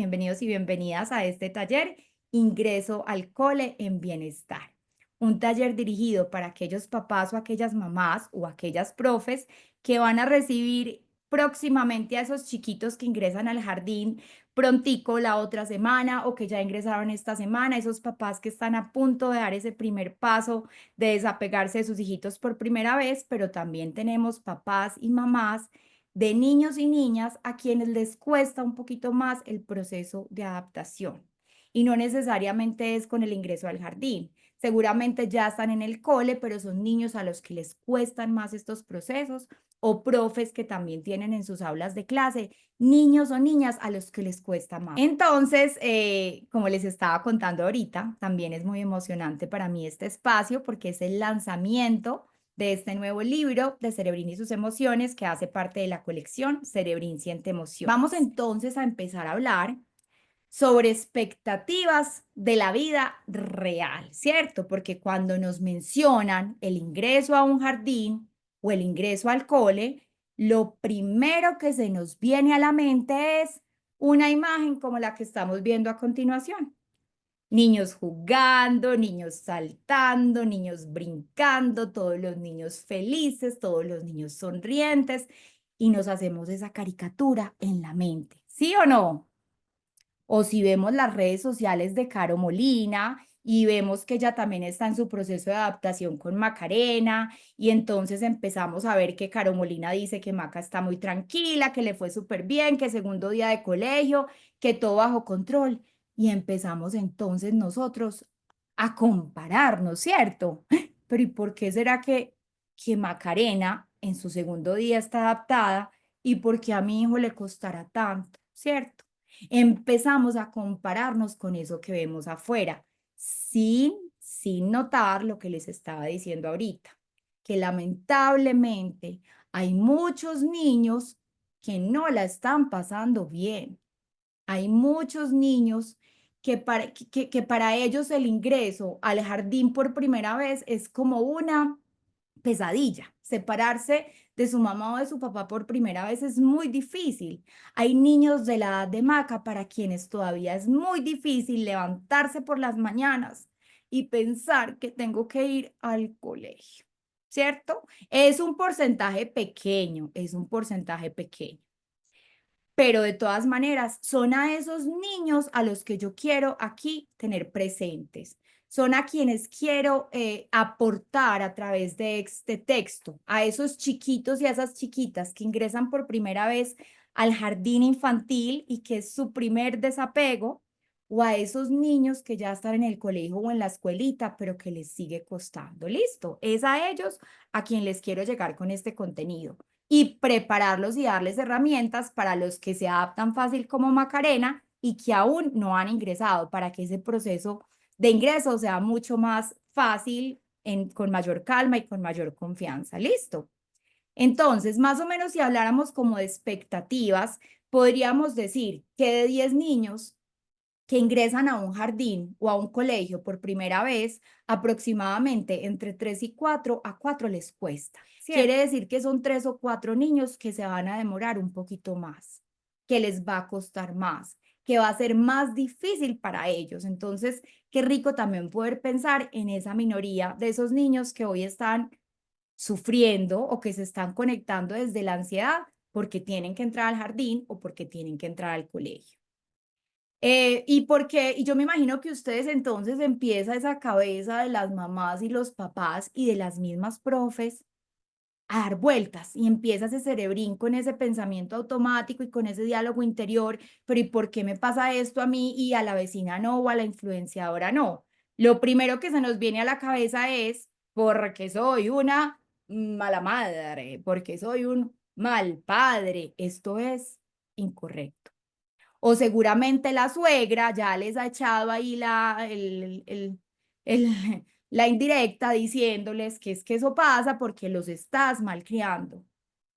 Bienvenidos y bienvenidas a este taller Ingreso al Cole en Bienestar. Un taller dirigido para aquellos papás o aquellas mamás o aquellas profes que van a recibir próximamente a esos chiquitos que ingresan al jardín prontico la otra semana o que ya ingresaron esta semana, esos papás que están a punto de dar ese primer paso de desapegarse de sus hijitos por primera vez, pero también tenemos papás y mamás de niños y niñas a quienes les cuesta un poquito más el proceso de adaptación. Y no necesariamente es con el ingreso al jardín. Seguramente ya están en el cole, pero son niños a los que les cuestan más estos procesos o profes que también tienen en sus aulas de clase niños o niñas a los que les cuesta más. Entonces, como les estaba contando ahorita, también es muy emocionante para mí este espacio porque es el lanzamiento de este nuevo libro de Cerebrín y sus emociones que hace parte de la colección Cerebrín Siente Emociones. Vamos entonces a empezar a hablar sobre expectativas de la vida real, ¿cierto? Porque cuando nos mencionan el ingreso a un jardín o el ingreso al cole, lo primero que se nos viene a la mente es una imagen como la que estamos viendo a continuación. Niños jugando, niños saltando, niños brincando, todos los niños felices, todos los niños sonrientes, y nos hacemos esa caricatura en la mente, ¿sí o no? O si vemos las redes sociales de Caro Molina y vemos que ella también está en su proceso de adaptación con Macarena, y entonces empezamos a ver que Caro Molina dice que Maca está muy tranquila, que le fue súper bien, que segundo día de colegio, que todo bajo control. Y empezamos entonces nosotros a compararnos, ¿cierto? Pero ¿y por qué será que Macarena en su segundo día está adaptada y por qué a mi hijo le costará tanto, ¿cierto? Empezamos a compararnos con eso que vemos afuera, sin notar lo que les estaba diciendo ahorita, que lamentablemente hay muchos niños que no la están pasando bien. Hay muchos niños que para ellos el ingreso al jardín por primera vez es como una pesadilla. Separarse de su mamá o de su papá por primera vez es muy difícil. Hay niños de la edad de Maca para quienes todavía es muy difícil levantarse por las mañanas y pensar que tengo que ir al colegio, ¿cierto? Es un porcentaje pequeño, es un porcentaje pequeño. Pero de todas maneras, son a esos niños a los que yo quiero aquí tener presentes. Son a quienes quiero aportar a través de este texto, a esos chiquitos y a esas chiquitas que ingresan por primera vez al jardín infantil y que es su primer desapego, o a esos niños que ya están en el colegio o en la escuelita, pero que les sigue costando. Listo, es a ellos a quien les quiero llegar con este contenido y prepararlos y darles herramientas para los que se adaptan fácil como Macarena y que aún no han ingresado, para que ese proceso de ingreso sea mucho más fácil, con mayor calma y con mayor confianza. ¿Listo? Entonces, más o menos si habláramos como de expectativas, podríamos decir que de 10 niños que ingresan a un jardín o a un colegio por primera vez, aproximadamente entre 3 y 4 a 4 les cuesta. Quiere decir que son 3 o 4 niños que se van a demorar un poquito más, que les va a costar más, que va a ser más difícil para ellos. Entonces, qué rico también poder pensar en esa minoría de esos niños que hoy están sufriendo o que se están conectando desde la ansiedad porque tienen que entrar al jardín o porque tienen que entrar al colegio. Y yo me imagino que ustedes entonces empieza esa cabeza de las mamás y los papás y de las mismas profes a dar vueltas y empieza ese cerebrín con ese pensamiento automático y con ese diálogo interior, pero ¿y por qué me pasa esto a mí y a la vecina no o a la influenciadora no? Lo primero que se nos viene a la cabeza es porque soy una mala madre, porque soy un mal padre. Esto es incorrecto. O seguramente la suegra ya les ha echado ahí el- la indirecta diciéndoles que es que eso pasa porque los estás malcriando.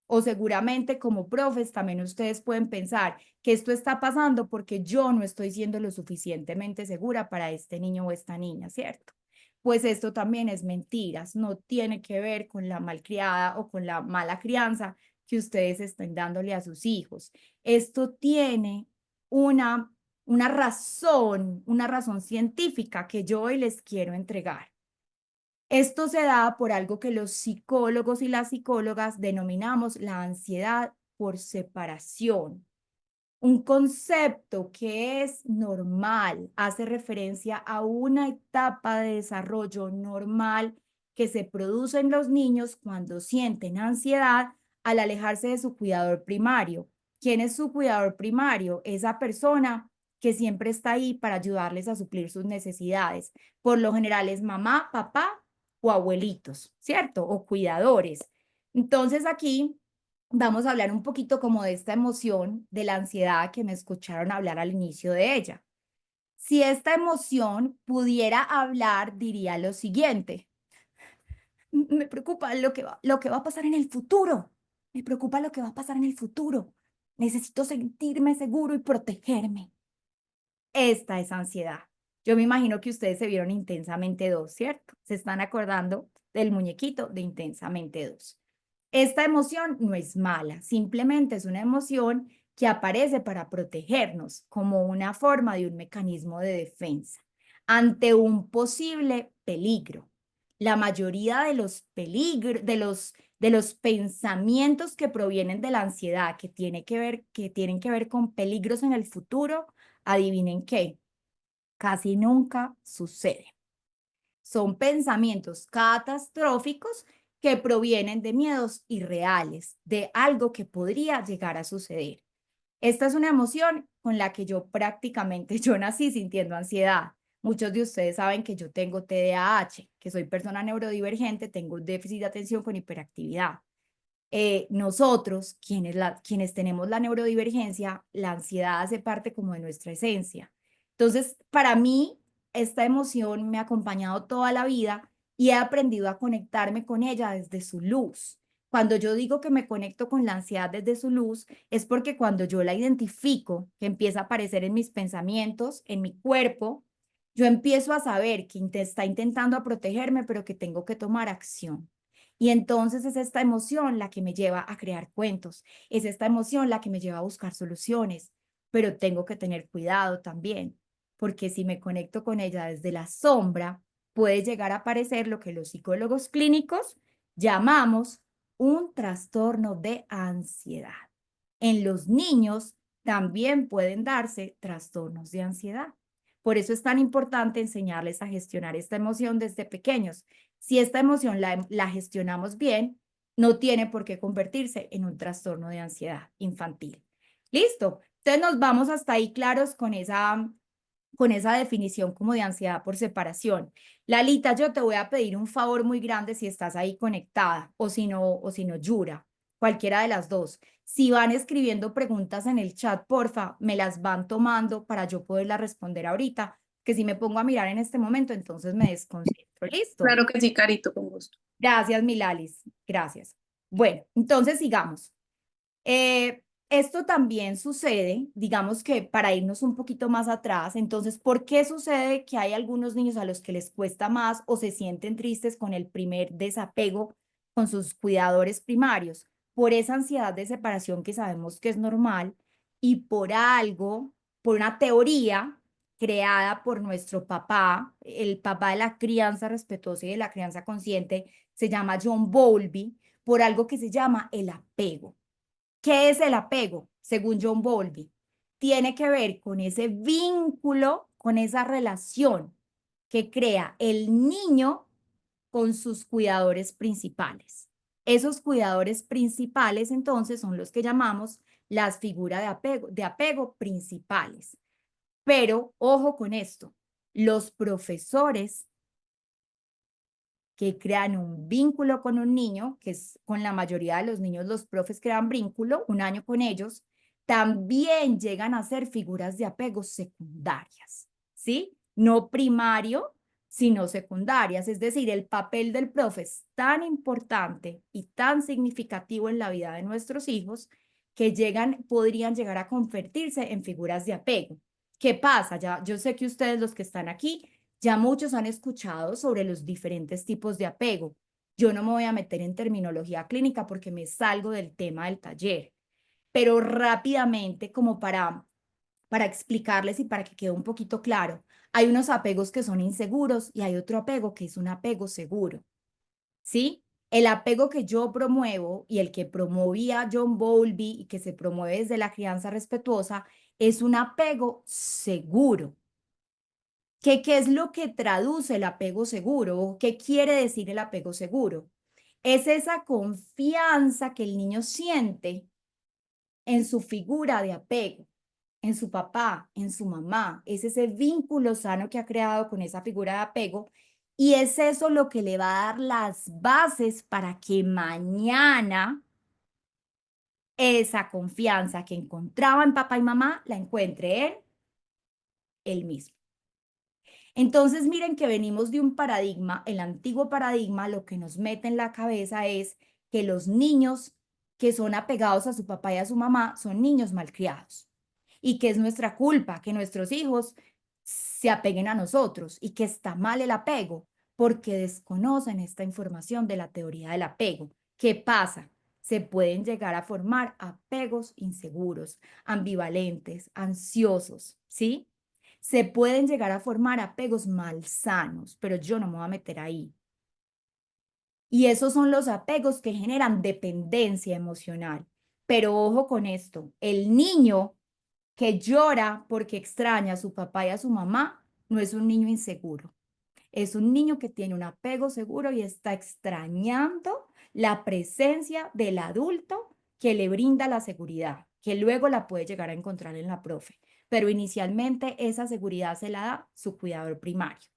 O seguramente como profes también ustedes pueden pensar que esto está pasando porque yo no estoy siendo lo suficientemente segura para este niño o esta niña, ¿cierto? Pues esto también es mentiras, no tiene que ver con la malcriada o con la mala crianza que ustedes estén dándole a sus hijos. Esto tiene una una razón científica que yo hoy les quiero entregar. Esto se da por algo que los psicólogos y las psicólogas denominamos la ansiedad por separación. Un concepto que es normal, hace referencia a una etapa de desarrollo normal que se produce en los niños cuando sienten ansiedad al alejarse de su cuidador primario. ¿Quién es su cuidador primario? Esa persona que siempre está ahí para ayudarles a suplir sus necesidades. Por lo general es mamá, papá o abuelitos, ¿cierto? O cuidadores. Entonces aquí vamos a hablar un poquito como de esta emoción, de la ansiedad que me escucharon hablar al inicio de ella. Si esta emoción pudiera hablar, diría lo siguiente: Me preocupa lo que va a pasar en el futuro. Me preocupa lo que va a pasar en el futuro. Necesito sentirme seguro y protegerme. Esta es ansiedad. Yo me imagino que ustedes se vieron Intensamente 2, ¿cierto? Se están acordando del muñequito de Intensamente 2. Esta emoción no es mala, simplemente es una emoción que aparece para protegernos como una forma de un mecanismo de defensa ante un posible peligro. La mayoría de los peligros, de los pensamientos que provienen de la ansiedad, que tienen que ver con peligros en el futuro, adivinen qué, casi nunca sucede. Son pensamientos catastróficos que provienen de miedos irreales, de algo que podría llegar a suceder. Esta es una emoción con la que yo prácticamente, yo nací sintiendo ansiedad. Muchos de ustedes saben que yo tengo TDAH, que soy persona neurodivergente, tengo déficit de atención con hiperactividad. Nosotros, quienes tenemos la neurodivergencia, la ansiedad hace parte como de nuestra esencia. Entonces, para mí, esta emoción me ha acompañado toda la vida y he aprendido a conectarme con ella desde su luz. Cuando yo digo que me conecto con la ansiedad desde su luz, es porque cuando yo la identifico, que empieza a aparecer en mis pensamientos, en mi cuerpo, yo empiezo a saber que está intentando a protegerme, pero que tengo que tomar acción. Y entonces es esta emoción la que me lleva a crear cuentos, es esta emoción la que me lleva a buscar soluciones, pero tengo que tener cuidado también, porque si me conecto con ella desde la sombra, puede llegar a aparecer lo que los psicólogos clínicos llamamos un trastorno de ansiedad. En los niños también pueden darse trastornos de ansiedad. Por eso es tan importante enseñarles a gestionar esta emoción desde pequeños. Si esta emoción la gestionamos bien, no tiene por qué convertirse en un trastorno de ansiedad infantil. ¿Listo? Entonces nos vamos hasta ahí claros con esa definición como de ansiedad por separación. Lalita, yo te voy a pedir un favor muy grande si estás ahí conectada o si no, Yura, cualquiera de las dos. Si van escribiendo preguntas en el chat, porfa, me las van tomando para yo poderlas responder ahorita, que si me pongo a mirar en este momento, entonces me desconcentro. ¿Listo? Claro que sí, Carito, con gusto. Gracias, Milalis. Gracias. Bueno, entonces sigamos. Esto también sucede, digamos que para irnos un poquito más atrás, entonces, ¿por qué sucede que hay algunos niños a los que les cuesta más o se sienten tristes con el primer desapego con sus cuidadores primarios? Por esa ansiedad de separación que sabemos que es normal y por algo, por una teoría creada por nuestro papá, el papá de la crianza respetuosa y de la crianza consciente, se llama John Bowlby, por algo que se llama el apego. ¿Qué es el apego? Según John Bowlby, tiene que ver con ese vínculo, con esa relación que crea el niño con sus cuidadores principales. Esos cuidadores principales, entonces, son los que llamamos las figuras de apego principales. Pero, ojo con esto, los profesores que crean un vínculo con un niño, que es con la mayoría de los niños, los profes crean vínculo, un año con ellos, también llegan a ser figuras de apego secundarias, ¿sí? No primario, sino secundarias. Es decir, el papel del profe es tan importante y tan significativo en la vida de nuestros hijos que podrían llegar a convertirse en figuras de apego. ¿Qué pasa? Ya, yo sé que ustedes, los que están aquí, ya muchos han escuchado sobre los diferentes tipos de apego. Yo no me voy a meter en terminología clínica porque me salgo del tema del taller, pero rápidamente, como para explicarles y para que quede un poquito claro. Hay unos apegos que son inseguros y hay otro apego que es un apego seguro, ¿sí? El apego que yo promuevo y el que promovía John Bowlby y que se promueve desde la crianza respetuosa es un apego seguro. ¿Qué es lo que traduce el apego seguro? ¿Qué quiere decir el apego seguro? Es esa confianza que el niño siente en su figura de apego, en su papá, en su mamá. Es ese vínculo sano que ha creado con esa figura de apego y es eso lo que le va a dar las bases para que mañana esa confianza que encontraba en papá y mamá la encuentre en él mismo. Entonces, miren que venimos de un paradigma, el antiguo paradigma, lo que nos mete en la cabeza es que los niños que son apegados a su papá y a su mamá son niños malcriados y que es nuestra culpa que nuestros hijos se apeguen a nosotros y que está mal el apego porque desconocen esta información de la teoría del apego. ¿Qué pasa? Se pueden llegar a formar apegos inseguros, ambivalentes, ansiosos, ¿sí? Se pueden llegar a formar apegos malsanos, pero yo no me voy a meter ahí. Y esos son los apegos que generan dependencia emocional. Pero ojo con esto, el niño que llora porque extraña a su papá y a su mamá no es un niño inseguro. Es un niño que tiene un apego seguro y está extrañando la presencia del adulto que le brinda la seguridad, que luego la puede llegar a encontrar en la profe. Pero inicialmente esa seguridad se la da su cuidador primario.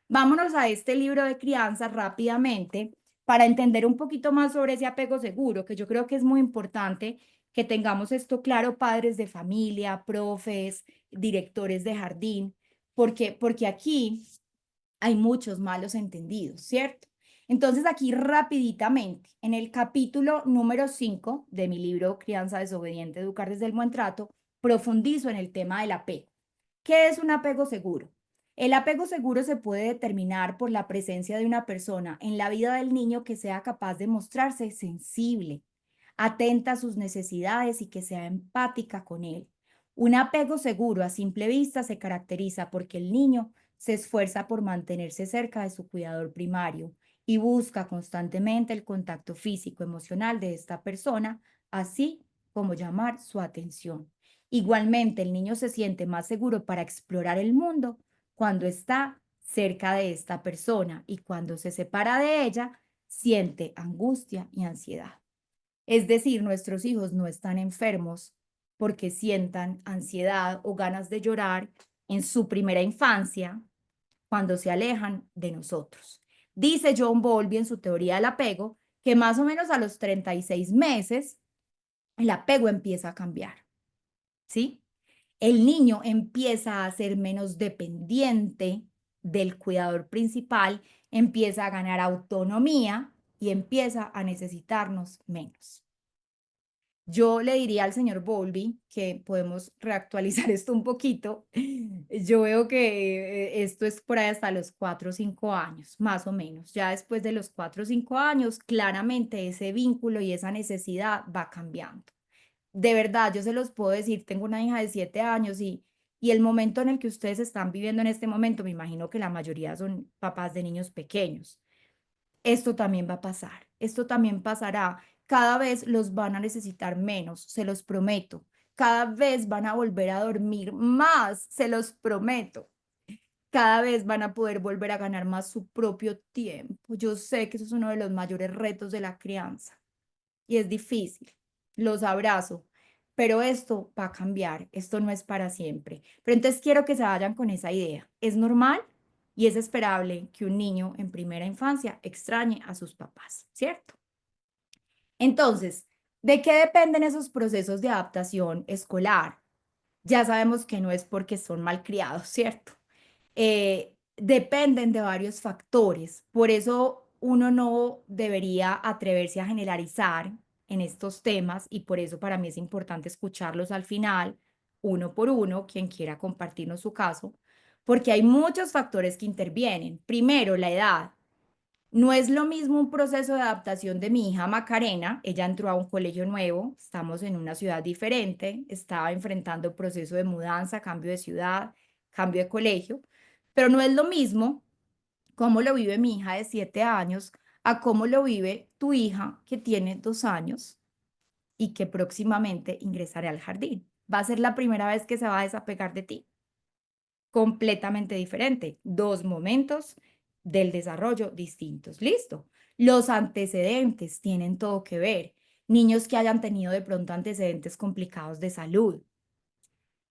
Vámonos a este libro de crianza rápidamente para entender un poquito más sobre ese apego seguro, que yo creo que es muy importante que tengamos esto claro, padres de familia, profes, directores de jardín, porque aquí hay muchos malos entendidos, ¿cierto? Entonces aquí rapiditamente, en el capítulo número 5 de mi libro Crianza desobediente, educar desde el buen trato, profundizo en el tema del apego. ¿Qué es un apego seguro? El apego seguro se puede determinar por la presencia de una persona en la vida del niño que sea capaz de mostrarse sensible, atenta a sus necesidades y que sea empática con él. Un apego seguro a simple vista se caracteriza porque el niño se esfuerza por mantenerse cerca de su cuidador primario y busca constantemente el contacto físico, emocional de esta persona, así como llamar su atención. Igualmente, el niño se siente más seguro para explorar el mundo cuando está cerca de esta persona y cuando se separa de ella, siente angustia y ansiedad. Es decir, nuestros hijos no están enfermos porque sientan ansiedad o ganas de llorar en su primera infancia cuando se alejan de nosotros. Dice John Bowlby en su teoría del apego que más o menos a los 36 meses el apego empieza a cambiar, ¿sí? El niño empieza a ser menos dependiente del cuidador principal, empieza a ganar autonomía y empieza a necesitarnos menos. Yo le diría al señor Bowlby que podemos reactualizar esto un poquito. Yo veo que esto es por ahí hasta los 4 o 5 años, más o menos. Ya después de los 4 o 5 años, claramente ese vínculo y esa necesidad va cambiando. De verdad, yo se los puedo decir, tengo una hija de 7 años y el momento en el que ustedes están viviendo en este momento, me imagino que la mayoría son papás de niños pequeños. Esto también va a pasar, esto también pasará. Cada vez los van a necesitar menos, se los prometo. Cada vez van a volver a dormir más, se los prometo. Cada vez van a poder volver a ganar más su propio tiempo. Yo sé que eso es uno de los mayores retos de la crianza y es difícil, los abrazo, pero esto va a cambiar, esto no es para siempre. Pero entonces quiero que se vayan con esa idea. Es normal y es esperable que un niño en primera infancia extrañe a sus papás, ¿cierto? Entonces, ¿de qué dependen esos procesos de adaptación escolar? Ya sabemos que no es porque son malcriados, ¿cierto? Dependen de varios factores. Por eso uno no debería atreverse a generalizar en estos temas y por eso para mí es importante escucharlos al final, uno por uno, quien quiera compartirnos su caso, porque hay muchos factores que intervienen. Primero, la edad. No es lo mismo un proceso de adaptación de mi hija Macarena, ella entró a un colegio nuevo, estamos en una ciudad diferente, estaba enfrentando proceso de mudanza, cambio de ciudad, cambio de colegio, pero no es lo mismo cómo lo vive mi hija de 7 años a cómo lo vive tu hija que tiene 2 años y que próximamente ingresará al jardín. Va a ser la primera vez que se va a desapegar de ti. Completamente diferente. Dos momentos del desarrollo distintos. Listo. Los antecedentes tienen todo que ver. Niños que hayan tenido de pronto antecedentes complicados de salud,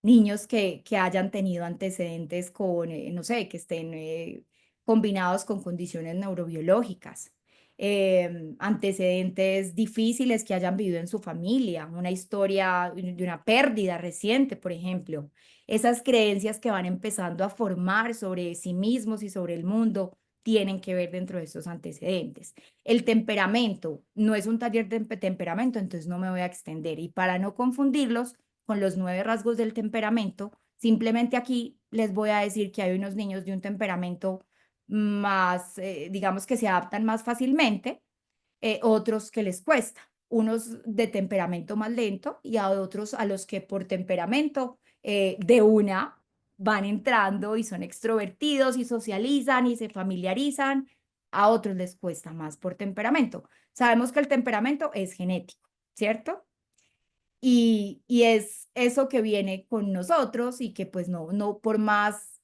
niños que hayan tenido antecedentes con, no sé, que estén combinados con condiciones neurobiológicas, antecedentes difíciles que hayan vivido en su familia, una historia de una pérdida reciente, por ejemplo. Esas creencias que van empezando a formar sobre sí mismos y sobre el mundo tienen que ver dentro de esos antecedentes. El temperamento no es un taller de temperamento, entonces no me voy a extender. Y para no confundirlos, con los 9 rasgos del temperamento. Simplemente aquí les voy a decir que hay unos niños de un temperamento más, digamos que se adaptan más fácilmente, otros que les cuesta, unos de temperamento más lento y a otros a los que por temperamento de una van entrando y son extrovertidos y socializan y se familiarizan, a otros les cuesta más por temperamento. Sabemos que el temperamento es genético, ¿cierto? Y es eso que viene con nosotros y que pues no por más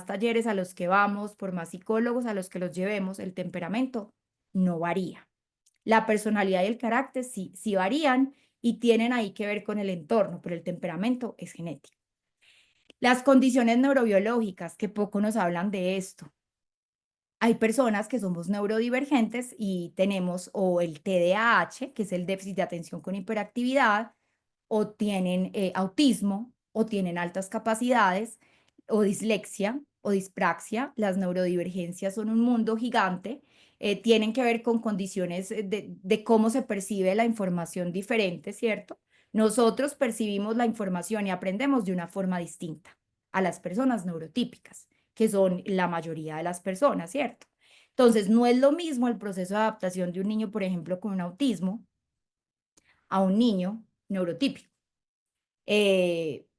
talleres a los que vamos, por más psicólogos a los que los llevemos, el temperamento no varía. La personalidad y el carácter sí varían y tienen ahí que ver con el entorno, pero el temperamento es genético. Las condiciones neurobiológicas, que poco nos hablan de esto. Hay personas que somos neurodivergentes y tenemos o el TDAH, que es el déficit de atención con hiperactividad, o tienen autismo, o tienen altas capacidades, o dislexia, o dispraxia. Las neurodivergencias son un mundo gigante, tienen que ver con condiciones de cómo se percibe la información diferente, ¿cierto? Nosotros percibimos la información y aprendemos de una forma distinta a las personas neurotípicas, que son la mayoría de las personas, ¿cierto? Entonces, no es lo mismo el proceso de adaptación de un niño, por ejemplo, con un autismo, a un niño neurotípico.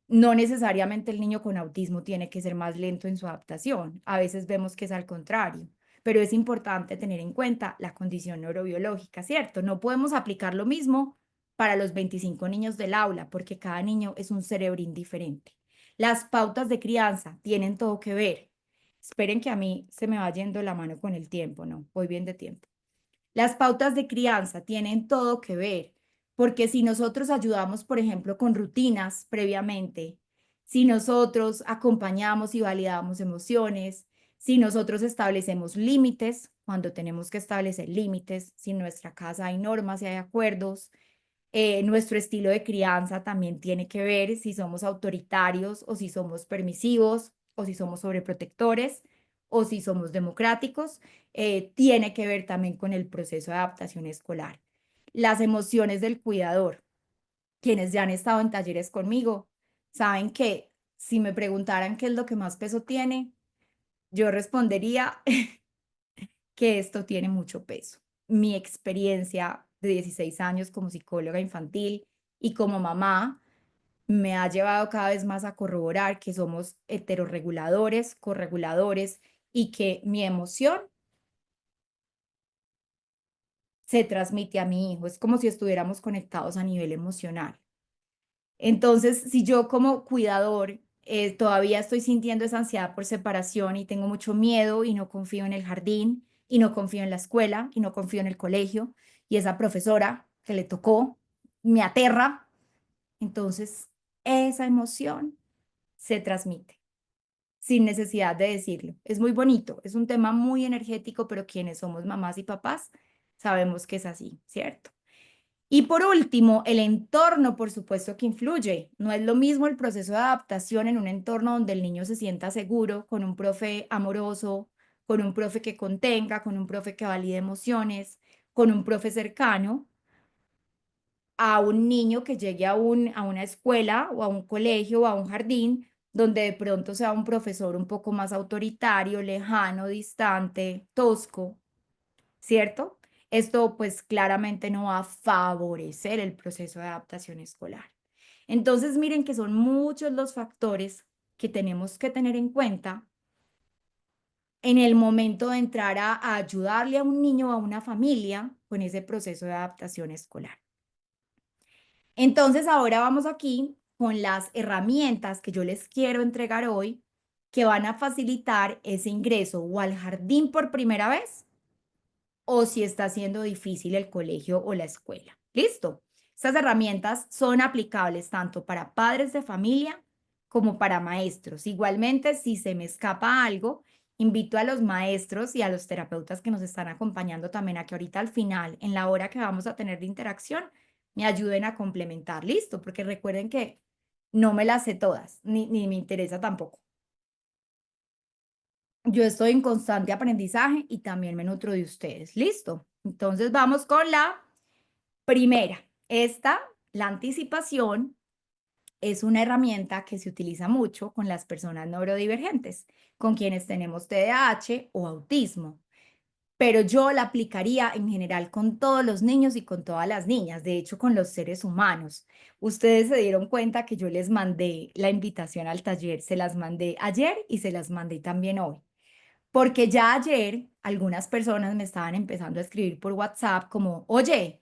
No necesariamente el niño con autismo tiene que ser más lento en su adaptación. A veces vemos que es al contrario, pero es importante tener en cuenta la condición neurobiológica, ¿cierto? No podemos aplicar lo mismo para los 25 niños del aula, porque cada niño es un cerebrín diferente. Las pautas de crianza tienen todo que ver. Esperen que a mí se me va yendo la mano con el tiempo, ¿no? Voy bien de tiempo. Las pautas de crianza tienen todo que ver, porque si nosotros ayudamos, por ejemplo, con rutinas previamente, si nosotros acompañamos y validamos emociones, si nosotros establecemos límites, cuando tenemos que establecer límites, si en nuestra casa hay normas y hay acuerdos, nuestro estilo de crianza también tiene que ver si somos autoritarios o si somos permisivos o si somos sobreprotectores o si somos democráticos. Tiene que ver también con el proceso de adaptación escolar. Las emociones del cuidador. Quienes ya han estado en talleres conmigo saben que si me preguntaran qué es lo que más peso tiene, yo respondería que esto tiene mucho peso. Mi experiencia de 16 años como psicóloga infantil y como mamá me ha llevado cada vez más a corroborar que somos heterorreguladores, correguladores y que mi emoción se transmite a mi hijo. Es como si estuviéramos conectados a nivel emocional. Entonces, si yo como cuidador todavía estoy sintiendo esa ansiedad por separación y tengo mucho miedo y no confío en el jardín y no confío en la escuela y no confío en el colegio y esa profesora que le tocó me aterra, entonces esa emoción se transmite sin necesidad de decirlo. Es muy bonito, es un tema muy energético, pero quienes somos mamás y papás sabemos que es así, ¿cierto? Y por último, el entorno, por supuesto que influye. No es lo mismo el proceso de adaptación en un entorno donde el niño se sienta seguro, con un profe amoroso, con un profe que contenga, con un profe que valide emociones, con un profe cercano, a un niño que llegue a una escuela o a un colegio o a un jardín donde de pronto sea un profesor un poco más autoritario, lejano, distante, tosco, ¿cierto? Esto pues claramente no va a favorecer el proceso de adaptación escolar. Entonces, miren que son muchos los factores que tenemos que tener en cuenta en el momento de entrar a ayudarle a un niño o a una familia con ese proceso de adaptación escolar. Entonces, ahora vamos aquí con las herramientas que yo les quiero entregar hoy que van a facilitar ese ingreso o al jardín por primera vez o si está siendo difícil el colegio o la escuela. ¿Listo? Estas herramientas son aplicables tanto para padres de familia como para maestros. Igualmente, si se me escapa algo, invito a los maestros y a los terapeutas que nos están acompañando también a que ahorita al final, en la hora que vamos a tener de interacción, me ayuden a complementar. ¿Listo? Porque recuerden que no me las sé todas, ni me interesa tampoco. Yo estoy en constante aprendizaje y también me nutro de ustedes. ¿Listo? Entonces vamos con la primera. Esta, la anticipación, es una herramienta que se utiliza mucho con las personas neurodivergentes, con quienes tenemos TDAH o autismo, pero yo la aplicaría en general con todos los niños y con todas las niñas, de hecho con los seres humanos. Ustedes se dieron cuenta que yo les mandé la invitación al taller, se las mandé ayer y se las mandé también hoy. Porque ya ayer algunas personas me estaban empezando a escribir por WhatsApp como, oye,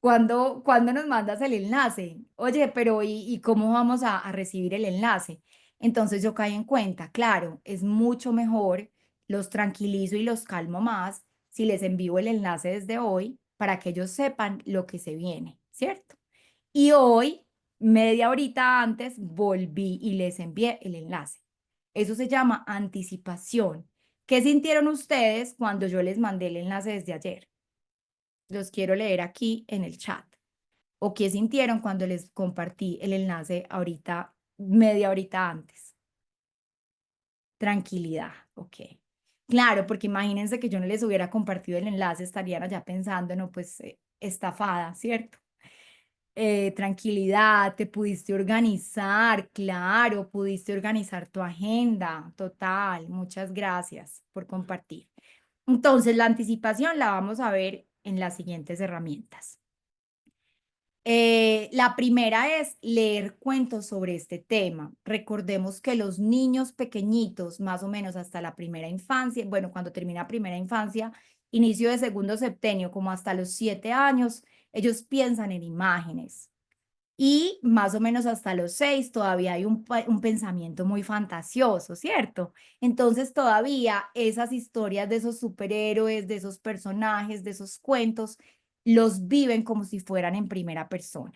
¿cuándo nos mandas el enlace? Oye, pero ¿y cómo vamos a recibir el enlace? Entonces yo caí en cuenta, claro, es mucho mejor, los tranquilizo y los calmo más si les envío el enlace desde hoy para que ellos sepan lo que se viene, ¿cierto? Y hoy, media horita antes, volví y les envié el enlace. Eso se llama anticipación. ¿Qué sintieron ustedes cuando yo les mandé el enlace desde ayer? Los quiero leer aquí en el chat. ¿O qué sintieron cuando les compartí el enlace ahorita, media horita antes? Tranquilidad, ok. Claro, porque imagínense que yo no les hubiera compartido el enlace, estarían allá pensando, no, pues estafada, ¿cierto? Tranquilidad, te pudiste organizar, claro, pudiste organizar tu agenda, total, muchas gracias por compartir. Entonces, la anticipación la vamos a ver en las siguientes herramientas. La primera es leer cuentos sobre este tema. Recordemos que los niños pequeñitos, más o menos hasta la primera infancia, bueno, cuando termina primera infancia, inicio de segundo septenio, como hasta los 7 años, ellos piensan en imágenes. Y más o menos hasta los 6 todavía hay un pensamiento muy fantasioso, ¿cierto? Entonces todavía esas historias de esos superhéroes, de esos personajes, de esos cuentos, los viven como si fueran en primera persona.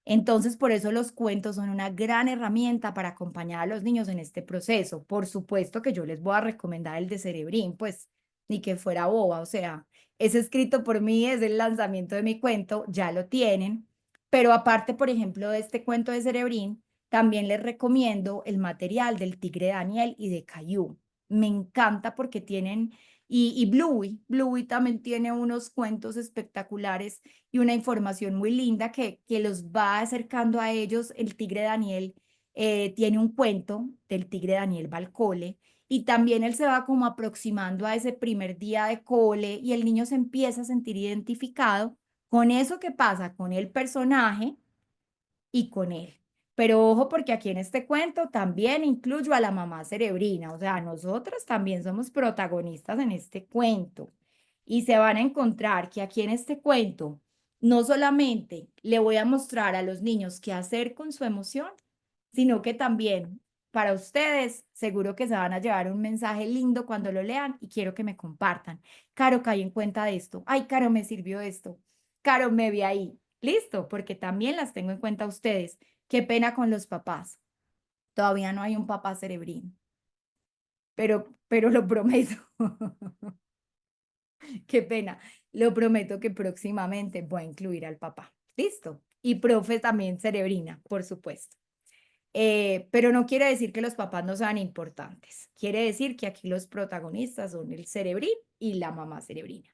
Entonces, por eso los cuentos son una gran herramienta para acompañar a los niños en este proceso. Por supuesto que yo les voy a recomendar el de Cerebrín, pues ni que fuera boba, o sea, es escrito por mí, es el lanzamiento de mi cuento, ya lo tienen. Pero aparte, por ejemplo, de este cuento de Cerebrín, también les recomiendo el material del Tigre Daniel y de Caillou. Me encanta porque tienen, y Bluey también tiene unos cuentos espectaculares y una información muy linda que los va acercando a ellos. El tigre Daniel tiene un cuento del tigre Daniel va al cole y también él se va como aproximando a ese primer día de cole y el niño se empieza a sentir identificado con eso que pasa con el personaje y con él. Pero ojo, porque aquí en este cuento también incluyo a la mamá cerebrina, o sea, nosotros también somos protagonistas en este cuento. Y se van a encontrar que aquí en este cuento no solamente le voy a mostrar a los niños qué hacer con su emoción, sino que también para ustedes seguro que se van a llevar un mensaje lindo cuando lo lean y quiero que me compartan. Caro, caí en cuenta de esto. Ay, Caro, me sirvió esto. Caro, me vi ahí. Listo, porque también las tengo en cuenta ustedes. Qué pena con los papás. Todavía no hay un papá cerebrín, pero lo prometo. Qué pena. Lo prometo que próximamente voy a incluir al papá. Listo. Y profe también cerebrina, por supuesto. Pero no quiere decir que los papás no sean importantes. Quiere decir que aquí los protagonistas son el cerebrín y la mamá cerebrina.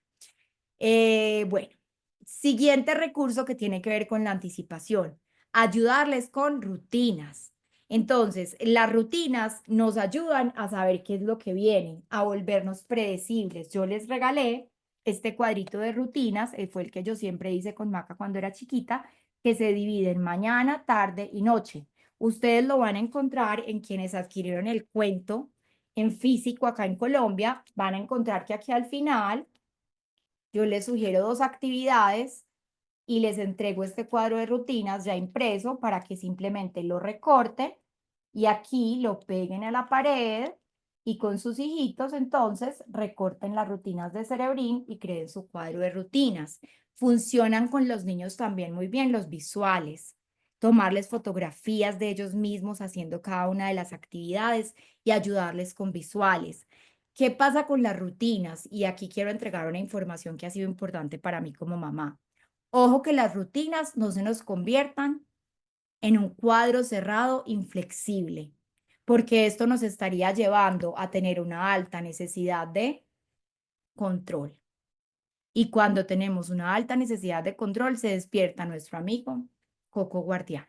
Bueno, siguiente recurso que tiene que ver con la anticipación, ayudarles con rutinas. Entonces, las rutinas nos ayudan a saber qué es lo que viene, a volvernos predecibles. Yo les regalé este cuadrito de rutinas, fue el que yo siempre hice con Maca cuando era chiquita, que se divide en mañana, tarde y noche. Ustedes lo van a encontrar en quienes adquirieron el cuento en físico acá en Colombia. Van a encontrar que aquí al final yo les sugiero dos actividades y les entrego este cuadro de rutinas ya impreso para que simplemente lo recorten y aquí lo peguen a la pared y con sus hijitos entonces recorten las rutinas de Cerebrín y creen su cuadro de rutinas. Funcionan con los niños también muy bien los visuales. Tomarles fotografías de ellos mismos haciendo cada una de las actividades y ayudarles con visuales. ¿Qué pasa con las rutinas? Y aquí quiero entregar una información que ha sido importante para mí como mamá. Ojo que las rutinas no se nos conviertan en un cuadro cerrado inflexible, porque esto nos estaría llevando a tener una alta necesidad de control. Y cuando tenemos una alta necesidad de control, se despierta nuestro amigo Coco Guardián.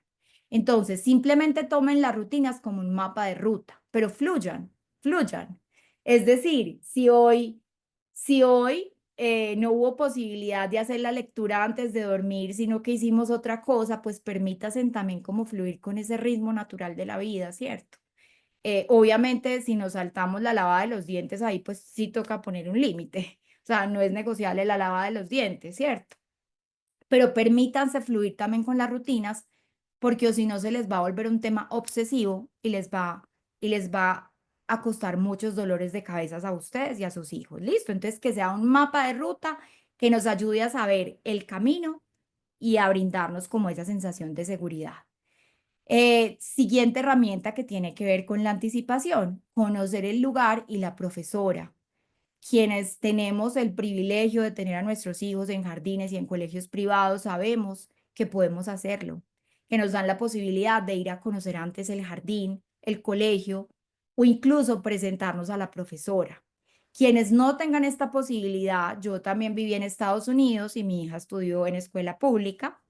Entonces, simplemente tomen las rutinas como un mapa de ruta, pero fluyan, fluyan. Es decir, si hoy no hubo posibilidad de hacer la lectura antes de dormir, sino que hicimos otra cosa, pues permítanse también como fluir con ese ritmo natural de la vida, ¿cierto? Obviamente, si nos saltamos la lavada de los dientes, ahí pues sí toca poner un límite. O sea, no es negociable la lavada de los dientes, ¿cierto? Pero permítanse fluir también con las rutinas, porque o si no se les va a volver un tema obsesivo y les va a costar muchos dolores de cabezas a ustedes y a sus hijos. Listo, entonces que sea un mapa de ruta que nos ayude a saber el camino y a brindarnos como esa sensación de seguridad. Siguiente herramienta que tiene que ver con la anticipación, conocer el lugar y la profesora. Quienes tenemos el privilegio de tener a nuestros hijos en jardines y en colegios privados, sabemos que podemos hacerlo, que nos dan la posibilidad de ir a conocer antes el jardín, el colegio o incluso presentarnos a la profesora. Quienes no tengan esta posibilidad, yo también viví en Estados Unidos y mi hija estudió en escuela pública.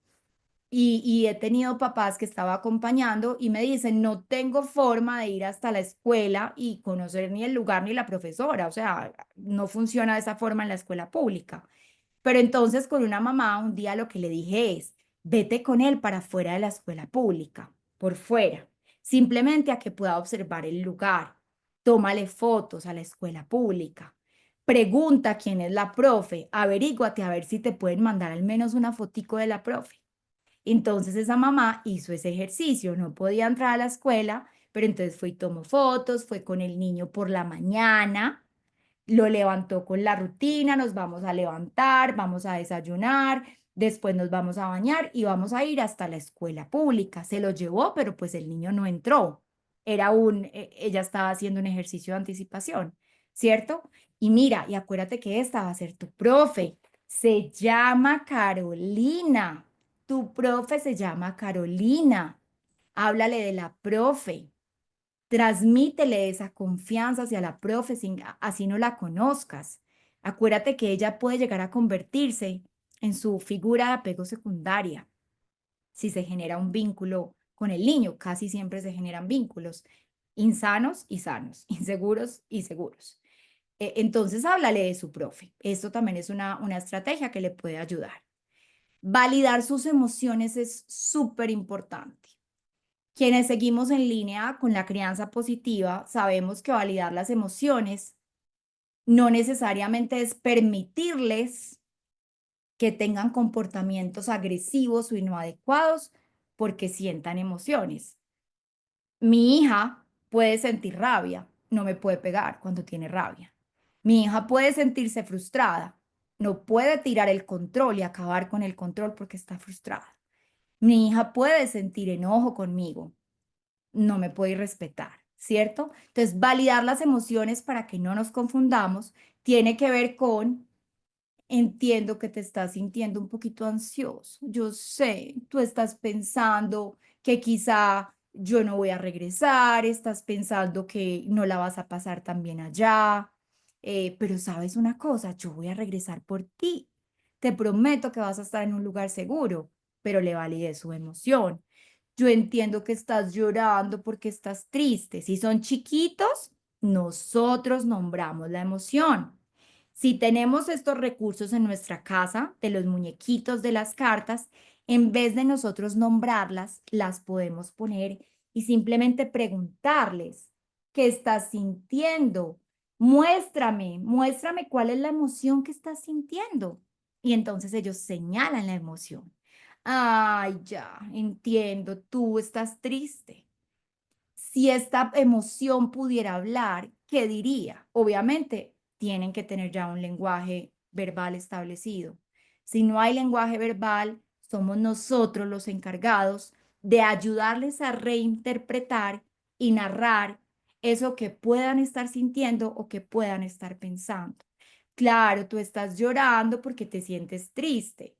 Y he tenido papás que estaba acompañando y me dicen, no tengo forma de ir hasta la escuela y conocer ni el lugar ni la profesora, o sea, no funciona de esa forma en la escuela pública. Pero entonces con una mamá un día lo que le dije es, vete con él para fuera de la escuela pública, por fuera, simplemente a que pueda observar el lugar. Tómale fotos a la escuela pública. Pregunta quién es la profe, averíguate a ver si te pueden mandar al menos una fotico de la profe. Entonces esa mamá hizo ese ejercicio, no podía entrar a la escuela, pero entonces fue y tomó fotos, fue con el niño por la mañana, lo levantó con la rutina, nos vamos a levantar, vamos a desayunar, después nos vamos a bañar y vamos a ir hasta la escuela pública. Se lo llevó, pero pues el niño no entró. Ella estaba haciendo un ejercicio de anticipación, ¿cierto? Y mira, y acuérdate que esta va a ser tu profe. Se llama Carolina. Tu profe se llama Carolina. Háblale de la profe. Transmítele esa confianza hacia la profe, así no la conozcas. Acuérdate que ella puede llegar a convertirse en su figura de apego secundaria. Si se genera un vínculo con el niño, casi siempre se generan vínculos insanos y sanos, inseguros y seguros. Entonces, háblale de su profe. Esto también es una estrategia que le puede ayudar. Validar sus emociones es súper importante. Quienes seguimos en línea con la crianza positiva, sabemos que validar las emociones no necesariamente es permitirles que tengan comportamientos agresivos o inadecuados porque sientan emociones. Mi hija puede sentir rabia, no me puede pegar cuando tiene rabia. Mi hija puede sentirse frustrada, no puede tirar el control y acabar con el control porque está frustrada. Mi hija puede sentir enojo conmigo, no me puede respetar, ¿cierto? Entonces, validar las emociones para que no nos confundamos tiene que ver con, entiendo que te estás sintiendo un poquito ansioso. Yo sé, tú estás pensando que quizá yo no voy a regresar, estás pensando que no la vas a pasar tan bien allá, pero sabes una cosa, yo voy a regresar por ti. Te prometo que vas a estar en un lugar seguro, pero le validé su emoción. Yo entiendo que estás llorando porque estás triste. Si son chiquitos, nosotros nombramos la emoción. Si tenemos estos recursos en nuestra casa, de los muñequitos, de las cartas, en vez de nosotros nombrarlas, las podemos poner y simplemente preguntarles, ¿qué estás sintiendo? Muéstrame cuál es la emoción que estás sintiendo. Y entonces ellos señalan la emoción. Ay, ya, entiendo, tú estás triste. Si esta emoción pudiera hablar, ¿qué diría? Obviamente, tienen que tener ya un lenguaje verbal establecido. Si no hay lenguaje verbal, somos nosotros los encargados de ayudarles a reinterpretar y narrar eso que puedan estar sintiendo o que puedan estar pensando. Claro, tú estás llorando porque te sientes triste.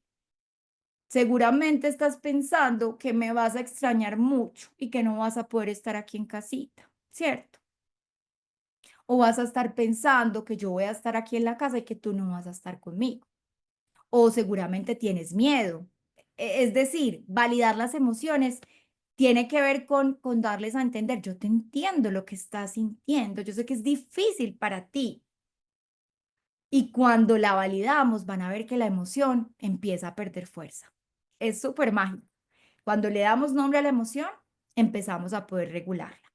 Seguramente estás pensando que me vas a extrañar mucho y que no vas a poder estar aquí en casita, ¿cierto? O vas a estar pensando que yo voy a estar aquí en la casa y que tú no vas a estar conmigo. O seguramente tienes miedo. Es decir, validar las emociones tiene que ver con darles a entender, yo te entiendo lo que estás sintiendo, yo sé que es difícil para ti. Y cuando la validamos, van a ver que la emoción empieza a perder fuerza. Es súper mágico. Cuando le damos nombre a la emoción, empezamos a poder regularla.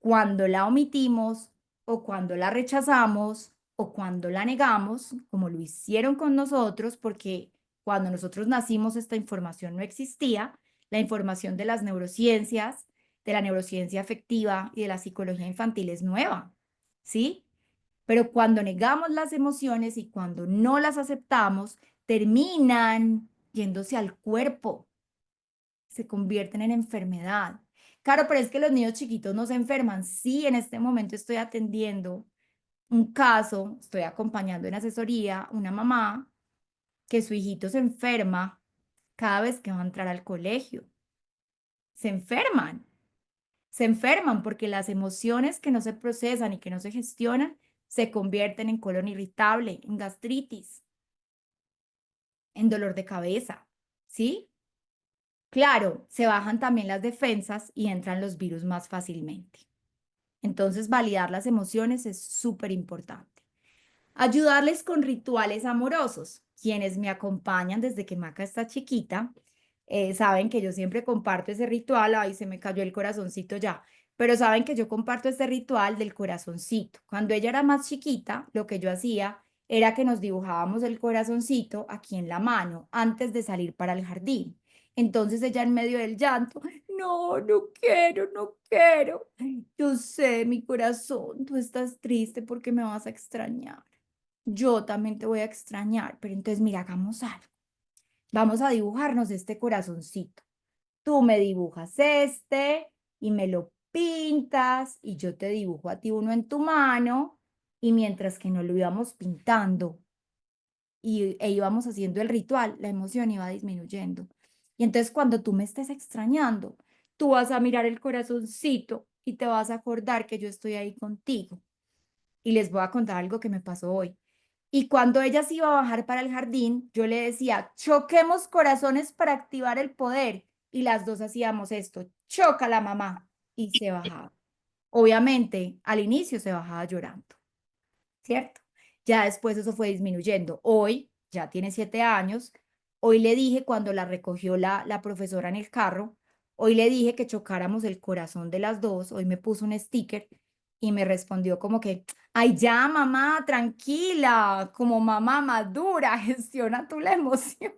Cuando la omitimos o cuando la rechazamos o cuando la negamos, como lo hicieron con nosotros, porque cuando nosotros nacimos esta información no existía, la información de las neurociencias, de la neurociencia afectiva y de la psicología infantil es nueva, ¿sí? Pero cuando negamos las emociones y cuando no las aceptamos, terminan yéndose al cuerpo, se convierten en enfermedad. Claro, pero es que los niños chiquitos no se enferman. Sí, en este momento estoy atendiendo un caso, estoy acompañando en asesoría una mamá que su hijito se enferma cada vez que va a entrar al colegio. Se enferman, se enferman porque las emociones que no se procesan y que no se gestionan se convierten en colon irritable, en gastritis, en dolor de cabeza, ¿sí? Claro, se bajan también las defensas y entran los virus más fácilmente. Entonces, validar las emociones es súper importante. Ayudarles con rituales amorosos. Quienes me acompañan desde que Maca está chiquita, saben que yo siempre comparto ese ritual. Ay, se me cayó el corazoncito ya. Pero saben que yo comparto este ritual del corazoncito. Cuando ella era más chiquita, lo que yo hacía era que nos dibujábamos el corazoncito aquí en la mano antes de salir para el jardín. Entonces ella en medio del llanto, no, no quiero, no quiero. Yo sé, mi corazón, tú estás triste porque me vas a extrañar. Yo también te voy a extrañar, pero entonces mira, hagamos algo. Vamos a dibujarnos este corazoncito. Tú me dibujas este y me lo pintas y yo te dibujo a ti uno en tu mano y mientras que nos lo íbamos pintando e íbamos haciendo el ritual, la emoción iba disminuyendo. Y entonces cuando tú me estés extrañando, tú vas a mirar el corazoncito y te vas a acordar que yo estoy ahí contigo. Y les voy a contar algo que me pasó hoy. Y cuando ella se iba a bajar para el jardín, yo le decía, choquemos corazones para activar el poder. Y las dos hacíamos esto, choca la mamá. Y se bajaba. Obviamente, al inicio se bajaba llorando, ¿cierto? Ya después eso fue disminuyendo. Hoy, ya tiene 7 años, hoy le dije cuando la recogió la profesora en el carro, hoy le dije que chocáramos el corazón de las dos, hoy me puso un sticker y me respondió como que, ay, ya, mamá, tranquila, como mamá madura, gestiona tú la emoción.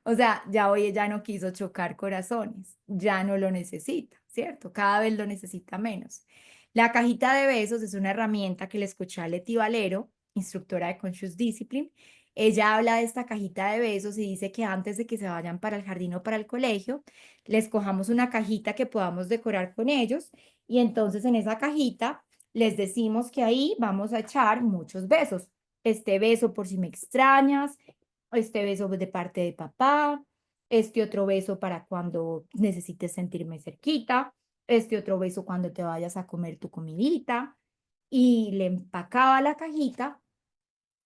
O sea, ya hoy ella no quiso chocar corazones, ya no lo necesita, ¿cierto? Cada vez lo necesita menos. La cajita de besos es una herramienta que le escuché a Leti Valero, instructora de Conscious Discipline. Ella habla de esta cajita de besos y dice que antes de que se vayan para el jardín o para el colegio, les cojamos una cajita que podamos decorar con ellos y entonces en esa cajita les decimos que ahí vamos a echar muchos besos. Este beso por si me extrañas, este beso de parte de papá, este otro beso para cuando necesites sentirme cerquita, este otro beso cuando te vayas a comer tu comidita. Y le empacaba la cajita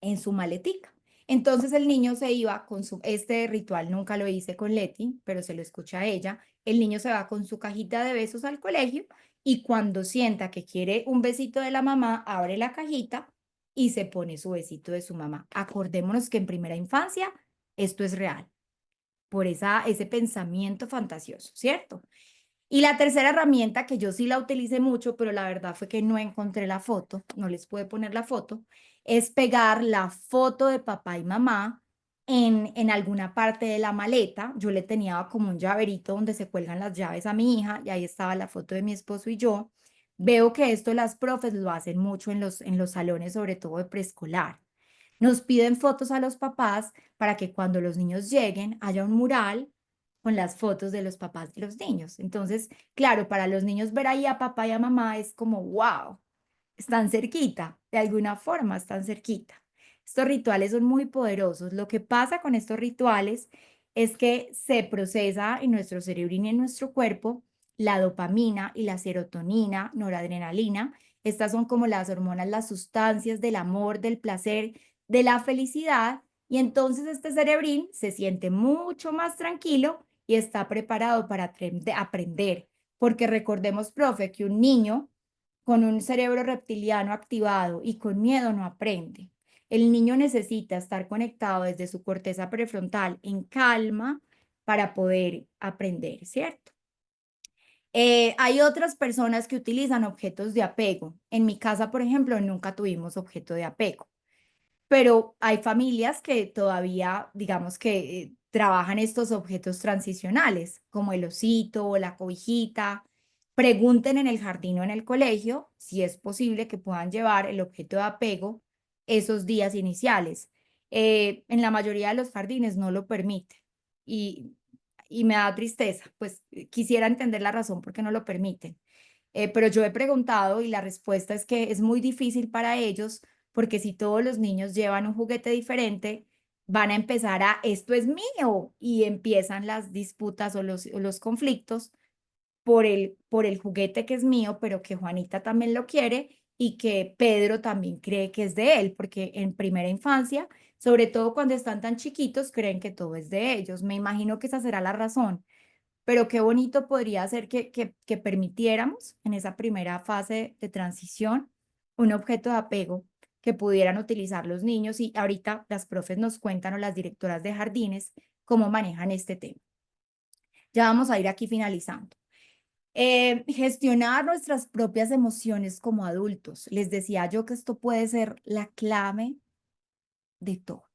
en su maletica. Entonces el niño se iba con este ritual nunca lo hice con Leti, pero se lo escucha a ella. El niño se va con su cajita de besos al colegio y cuando sienta que quiere un besito de la mamá, abre la cajita y se pone su besito de su mamá. Acordémonos que en primera infancia esto es real, por ese pensamiento fantasioso, ¿cierto? Y la tercera herramienta que yo sí la utilicé mucho, pero la verdad fue que no encontré la foto, no les pude poner la foto, es pegar la foto de papá y mamá en alguna parte de la maleta. Yo le tenía como un llaverito donde se cuelgan las llaves a mi hija y ahí estaba la foto de mi esposo y yo. Veo que esto las profes lo hacen mucho en los salones, sobre todo de preescolar. Nos piden fotos a los papás para que cuando los niños lleguen haya un mural con las fotos de los papás de los niños. Entonces, claro, para los niños ver ahí a papá y a mamá es como, wow, están cerquita, de alguna forma están cerquita. Estos rituales son muy poderosos. Lo que pasa con estos rituales es que se procesa en nuestro cerebro y en nuestro cuerpo la dopamina y la serotonina, noradrenalina. Estas son como las hormonas, las sustancias del amor, del placer, de la felicidad. Y entonces este cerebrín se siente mucho más tranquilo y está preparado para aprender. Porque recordemos, profe, que un niño con un cerebro reptiliano activado y con miedo no aprende. El niño necesita estar conectado desde su corteza prefrontal en calma para poder aprender, ¿cierto? Hay otras personas que utilizan objetos de apego. En mi casa, por ejemplo, nunca tuvimos objeto de apego, pero hay familias que todavía, digamos que trabajan estos objetos transicionales, como el osito o la cobijita. Pregunten en el jardín o en el colegio si es posible que puedan llevar el objeto de apego esos días iniciales. En la mayoría de los jardines no lo permite y, y me da tristeza, pues quisiera entender la razón por qué no lo permiten. Pero yo he preguntado y la respuesta es que es muy difícil para ellos porque si todos los niños llevan un juguete diferente, van a empezar a, esto es mío, y empiezan las disputas o los conflictos por el juguete que es mío, pero que Juanita también lo quiere y que Pedro también cree que es de él, porque en primera infancia, sobre todo cuando están tan chiquitos, creen que todo es de ellos. Me imagino que esa será la razón, pero qué bonito podría ser que permitiéramos en esa primera fase de transición un objeto de apego que pudieran utilizar los niños y ahorita las profes nos cuentan o las directoras de jardines cómo manejan este tema. Ya vamos a ir aquí finalizando. Gestionar nuestras propias emociones como adultos. Les decía yo que esto puede ser la clave de todo.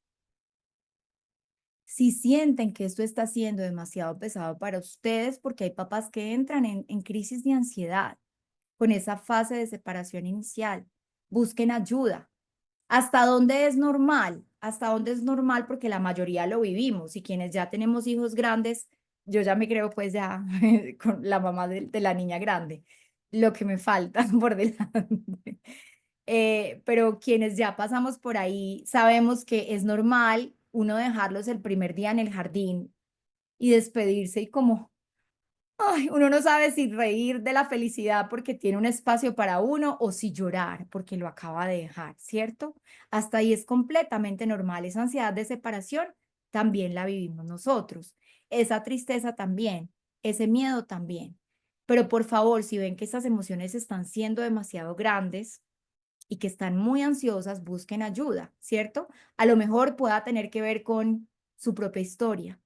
Si sienten que esto está siendo demasiado pesado para ustedes, porque hay papás que entran en crisis de ansiedad con esa fase de separación inicial, busquen ayuda. ¿Hasta dónde es normal? ¿Hasta dónde es normal? Porque la mayoría lo vivimos y quienes ya tenemos hijos grandes, yo ya me creo pues ya con la mamá de la niña grande, lo que me falta por delante. Pero quienes ya pasamos por ahí sabemos que es normal uno dejarlos el primer día en el jardín y despedirse y como, ay, uno no sabe si reír de la felicidad porque tiene un espacio para uno o si llorar porque lo acaba de dejar, ¿cierto? Hasta ahí es completamente normal. Esa ansiedad de separación también la vivimos nosotros. Esa tristeza también, ese miedo también. Pero por favor, si ven que estas emociones están siendo demasiado grandes, y que están muy ansiosas, busquen ayuda, ¿cierto? A lo mejor pueda tener que ver con su propia historia,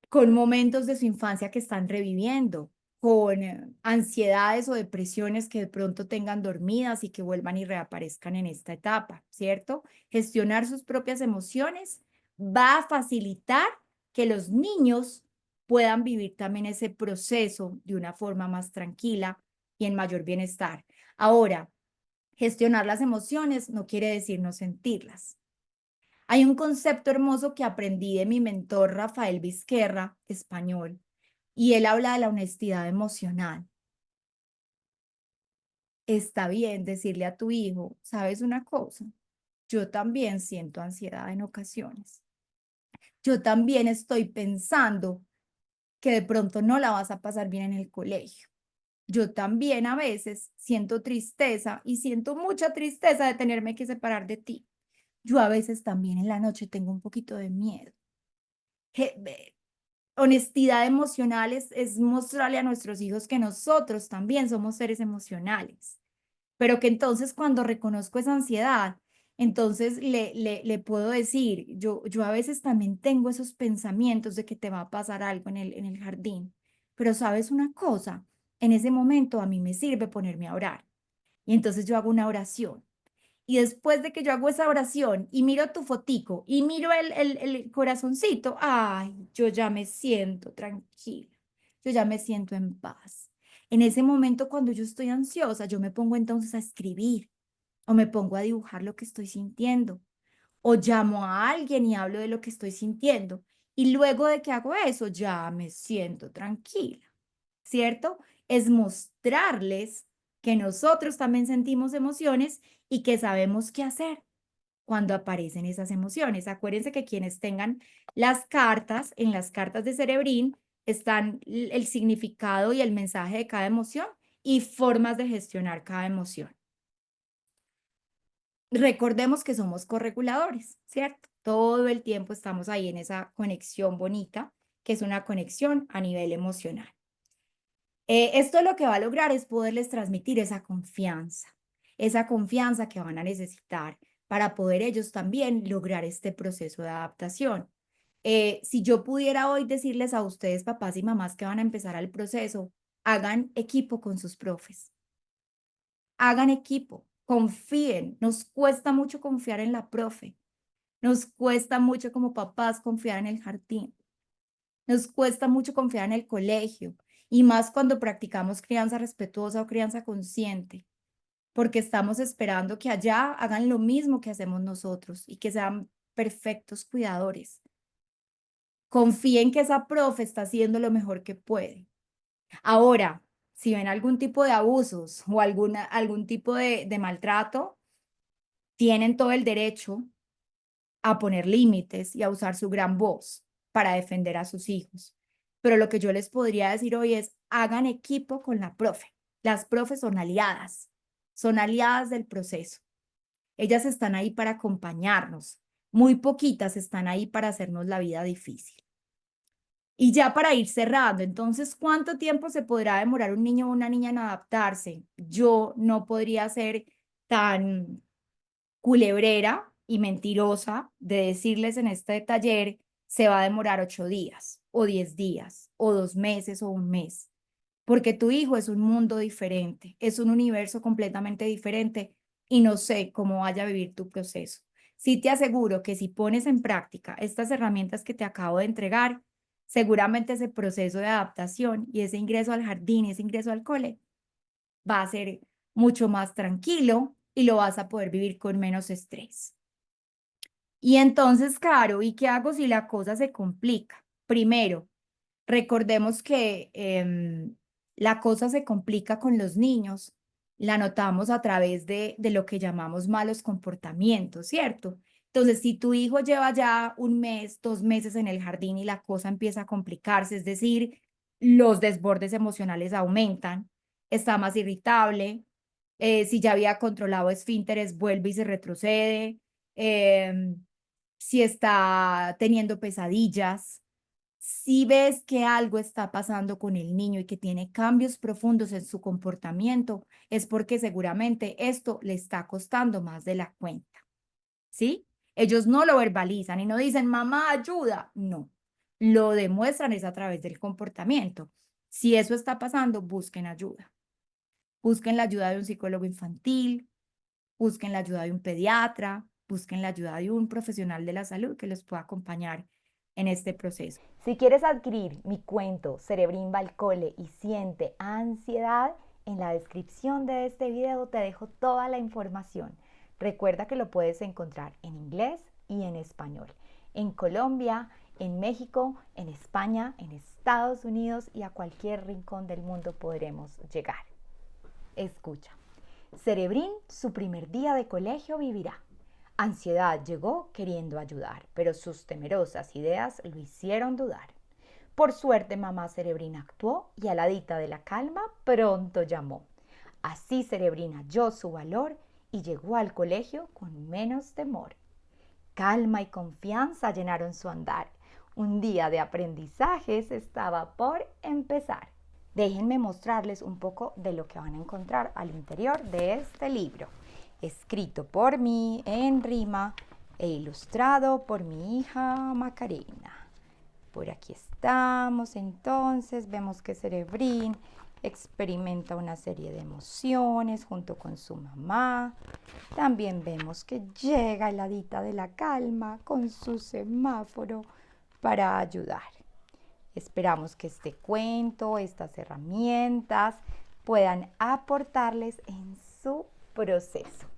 con momentos de su infancia que están reviviendo, con ansiedades o depresiones que de pronto tengan dormidas y que vuelvan y reaparezcan en esta etapa, ¿cierto? Gestionar sus propias emociones va a facilitar que los niños puedan vivir también ese proceso de una forma más tranquila y en mayor bienestar. Ahora, gestionar las emociones no quiere decir no sentirlas. Hay un concepto hermoso que aprendí de mi mentor Rafael Vizquerra, español, y él habla de la honestidad emocional. Está bien decirle a tu hijo, ¿sabes una cosa? Yo también siento ansiedad en ocasiones. Yo también estoy pensando que de pronto no la vas a pasar bien en el colegio. Yo también a veces siento tristeza y siento mucha tristeza de tenerme que separar de ti. Yo a veces también en la noche tengo un poquito de miedo. Honestidad emocional es mostrarle a nuestros hijos que nosotros también somos seres emocionales, pero que entonces cuando reconozco esa ansiedad, entonces le puedo decir, yo a veces también tengo esos pensamientos de que te va a pasar algo en el jardín, pero sabes una cosa, en ese momento a mí me sirve ponerme a orar. Y entonces yo hago una oración. Y después de que yo hago esa oración y miro tu fotico y miro el corazoncito, ay, yo ya me siento tranquila, yo ya me siento en paz. En ese momento, cuando yo estoy ansiosa, yo me pongo entonces a escribir o me pongo a dibujar lo que estoy sintiendo o llamo a alguien y hablo de lo que estoy sintiendo. Y luego de que hago eso, ya me siento tranquila, ¿cierto? Es mostrarles que nosotros también sentimos emociones y que sabemos qué hacer cuando aparecen esas emociones. Acuérdense que quienes tengan las cartas, en las cartas de Cerebrín, están el significado y el mensaje de cada emoción y formas de gestionar cada emoción. Recordemos que somos correguladores, ¿cierto? Todo el tiempo estamos ahí en esa conexión bonita, que es una conexión a nivel emocional. Esto lo que va a lograr es poderles transmitir esa confianza que van a necesitar para poder ellos también lograr este proceso de adaptación. Si yo pudiera hoy decirles a ustedes, papás y mamás que van a empezar el proceso, hagan equipo con sus profes, hagan equipo, confíen, nos cuesta mucho confiar en la profe, nos cuesta mucho como papás confiar en el jardín. Nos cuesta mucho confiar en el colegio y más cuando practicamos crianza respetuosa o crianza consciente, porque estamos esperando que allá hagan lo mismo que hacemos nosotros y que sean perfectos cuidadores. Confíen que esa profe está haciendo lo mejor que puede. Ahora, si ven algún tipo de abusos o algún tipo de maltrato, tienen todo el derecho a poner límites y a usar su gran voz para defender a sus hijos. Pero lo que yo les podría decir hoy es, hagan equipo con la profe. Las profes son aliadas del proceso. Ellas están ahí para acompañarnos. Muy poquitas están ahí para hacernos la vida difícil. Y ya para ir cerrando, entonces, ¿cuánto tiempo se podrá demorar un niño o una niña en adaptarse? Yo no podría ser tan culebrera y mentirosa de decirles en este taller se va a demorar 8 días o 10 días o 2 meses o un mes, porque tu hijo es un mundo diferente, es un universo completamente diferente y no sé cómo vaya a vivir tu proceso. Sí te aseguro que si pones en práctica estas herramientas que te acabo de entregar, seguramente ese proceso de adaptación y ese ingreso al jardín, ese ingreso al cole, va a ser mucho más tranquilo y lo vas a poder vivir con menos estrés. Y entonces, claro, ¿y qué hago si la cosa se complica? Primero, recordemos que la cosa se complica con los niños, la notamos a través de lo que llamamos malos comportamientos, ¿cierto? Entonces, si tu hijo lleva ya un mes, 2 meses en el jardín y la cosa empieza a complicarse, es decir, los desbordes emocionales aumentan, está más irritable, si ya había controlado esfínteres, vuelve y se retrocede, si está teniendo pesadillas, si ves que algo está pasando con el niño y que tiene cambios profundos en su comportamiento, es porque seguramente esto le está costando más de la cuenta, ¿sí? Ellos no lo verbalizan y no dicen, mamá, ayuda. No, lo demuestran es a través del comportamiento. Si eso está pasando, busquen ayuda. Busquen la ayuda de un psicólogo infantil, busquen la ayuda de un pediatra, busquen la ayuda de un profesional de la salud que los pueda acompañar en este proceso. Si quieres adquirir mi cuento Cerebrín va al cole y siente ansiedad, en la descripción de este video te dejo toda la información. Recuerda que lo puedes encontrar en inglés y en español. En Colombia, en México, en España, en Estados Unidos y a cualquier rincón del mundo podremos llegar. Escucha. Cerebrín, su primer día de colegio vivirá. Ansiedad llegó queriendo ayudar, pero sus temerosas ideas lo hicieron dudar. Por suerte, mamá Cerebrina actuó y a la dita de la calma pronto llamó. Así Cerebrina halló su valor y llegó al colegio con menos temor. Calma y confianza llenaron su andar. Un día de aprendizajes estaba por empezar. Déjenme mostrarles un poco de lo que van a encontrar al interior de este libro, escrito por mí en rima e ilustrado por mi hija Macarena. Por aquí estamos, entonces vemos que Cerebrín experimenta una serie de emociones junto con su mamá. También vemos que llega el hadita de la calma con su semáforo para ayudar. Esperamos que este cuento, estas herramientas puedan aportarles en su proceso.